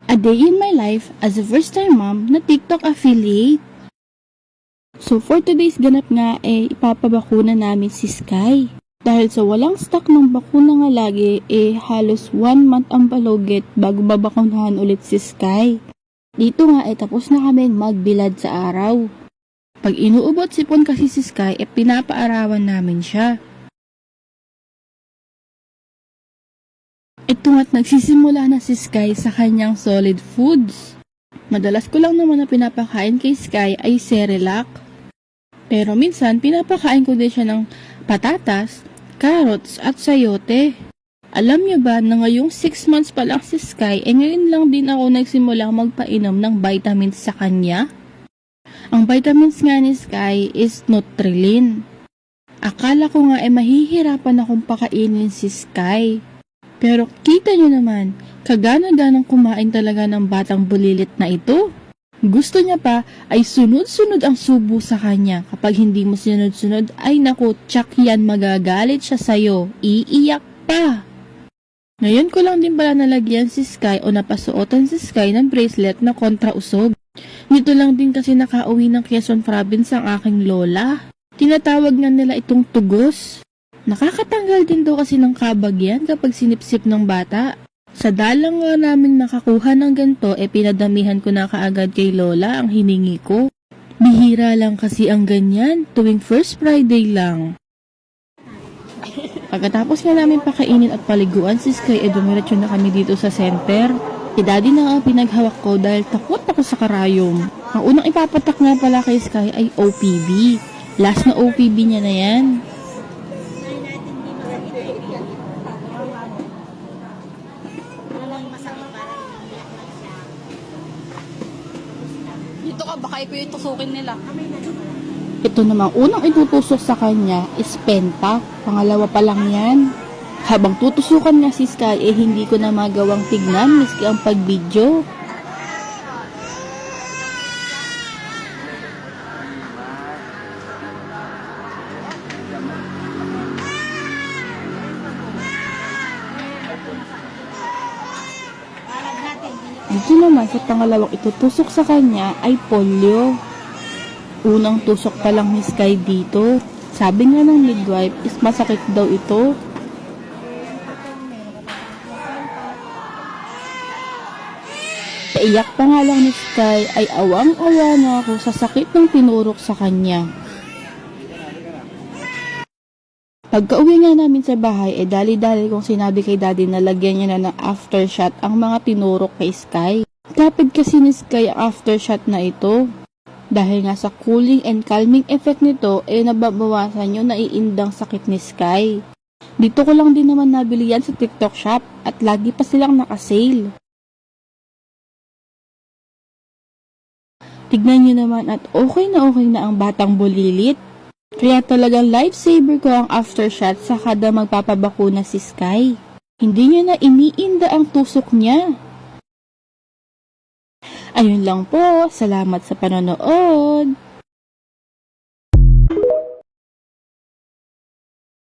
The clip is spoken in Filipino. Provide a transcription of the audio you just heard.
A day in my life as a first-time mom na TikTok affiliate. So for today's ganap nga ipapabakuna namin si Sky. Dahil sa walang stock ng bakuna nga lagi halos 1 month ang palugit bago babakunahan ulit si Sky. Dito nga tapos na kami magbilad sa araw. Pag inuubot sipon kasi si Sky pinapaarawan namin siya. Ito nga't nagsisimula na si Sky sa kanyang solid foods. Madalas ko lang naman na pinapakain kay Sky ay Cerelac. Pero minsan pinapakain ko din siya ng patatas, carrots at sayote. Alam niyo ba na ngayong 6 months pa lang si Sky ngayon lang din ako nagsimulang magpainom ng vitamins sa kanya? Ang vitamins nga ni Sky is Nutrilin. Akala ko nga mahihirapan akong pakainin si Sky. Pero kita nyo naman, kagana-ganang kumain talaga ng batang bulilit na ito. Gusto niya pa ay sunod-sunod ang subo sa kanya. Kapag hindi mo sunod-sunod ay naku, tsak yan, magagalit siya sa'yo. Iiyak pa. Ngayon ko lang din pala nalagyan si Sky o napasuotan si Sky ng bracelet na kontra usog. Nito lang din kasi nakauwi ng Quezon Province ang aking lola. Tinatawag nga nila itong tugos. Nakakatanggal din daw kasi ng kabag yan kapag sinipsip ng bata. Sa dalang nga namin makakuha ng ganito, pinadamihan ko na kaagad kay Lola ang hiningi ko. Bihira lang kasi ang ganyan, tuwing first Friday lang. Pagkatapos nga namin pakainin at paliguan si Sky, dumiretso na kami dito sa center. Si Daddy na nga pinaghawak ko dahil takot ako sa karayom. Ang unang ipapatak nga pala kay Sky ay OPB. Last na OPB niya na yan. Dito ka, baka ito yung tusukin nila. Ito namang unang itutusok sa kanya is Penta. Pangalawa pa lang yan. Habang tutusukan nga si Sky hindi ko na magawang tignan miski ang pagbidyo. Dito naman sa pangalawang itutusok sa kanya ay polio. Unang tusok pa lang ni Sky dito. Sabi nga ng midwife is masakit daw ito. Iyak pa nga lang ni Sky ay awang-awa na ako sa sakit ng tinurok sa kanya. Pagka-uwi nga namin sa bahay, dali-dali kong sinabi kay Daddy na lagyan niya na ng aftershot ang mga tinurok kay Sky. Kapag kasi ni Sky ang aftershot na ito. Dahil nga sa cooling and calming effect nito, nababawasan yung naiindang sakit ni Sky. Dito ko lang din naman nabili yan sa TikTok shop at lagi pa silang nakasale. Tignan nyo naman at okay na ang batang bulilit. Kaya talagang lifesaver ko ang aftershot sa kada magpapabakuna si Sky. Hindi niya na iniinda ang tusok niya. Ayun lang po, salamat sa panonood.